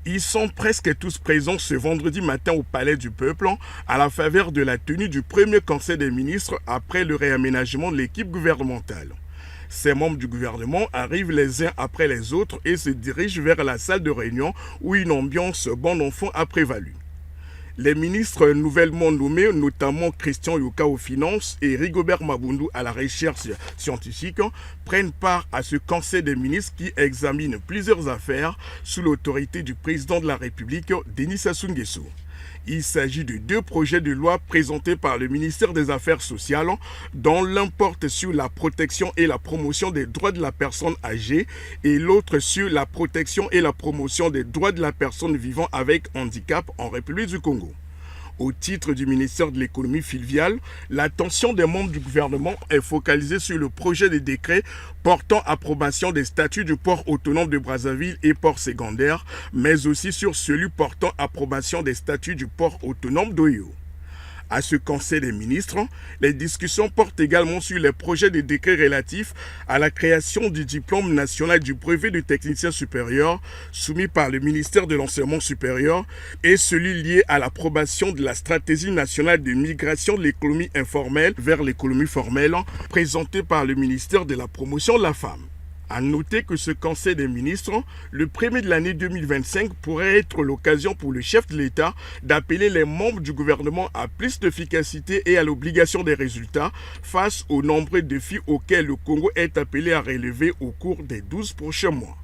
Ils sont presque tous présents ce vendredi matin au Palais du Peuple à la faveur de la tenue du premier Conseil des ministres après le réaménagement de l'équipe gouvernementale. Ces membres du gouvernement arrivent les uns après les autres et se dirigent vers la salle de réunion où une ambiance bon enfant a prévalu. Les ministres nouvellement nommés, notamment Christian Yoka aux finances et Rigobert Mabundu à la recherche scientifique, prennent part à ce Conseil des ministres qui examine plusieurs affaires sous l'autorité du président de la République, Denis Sassou Nguesso. Il s'agit de deux projets de loi présentés par le ministère des Affaires sociales, dont l'un porte sur la protection et la promotion des droits de la personne âgée et l'autre sur la protection et la promotion des droits de la personne vivant avec handicap en République du Congo. Au titre du ministère de l'économie fluviale, l'attention des membres du gouvernement est focalisée sur le projet de décret portant approbation des statuts du port autonome de Brazzaville et port secondaire, mais aussi sur celui portant approbation des statuts du port autonome d'Oyo. À ce Conseil des ministres, les discussions portent également sur les projets de décret relatifs à la création du diplôme national du brevet de technicien supérieur soumis par le ministère de l'Enseignement supérieur et celui lié à l'approbation de la stratégie nationale de migration de l'économie informelle vers l'économie formelle présentée par le ministère de la Promotion de la Femme. À noter que ce Conseil des ministres, le premier de l'année 2025, pourrait être l'occasion pour le chef de l'État d'appeler les membres du gouvernement à plus d'efficacité et à l'obligation des résultats face aux nombreux défis auxquels le Congo est appelé à relever au cours des 12 prochains mois.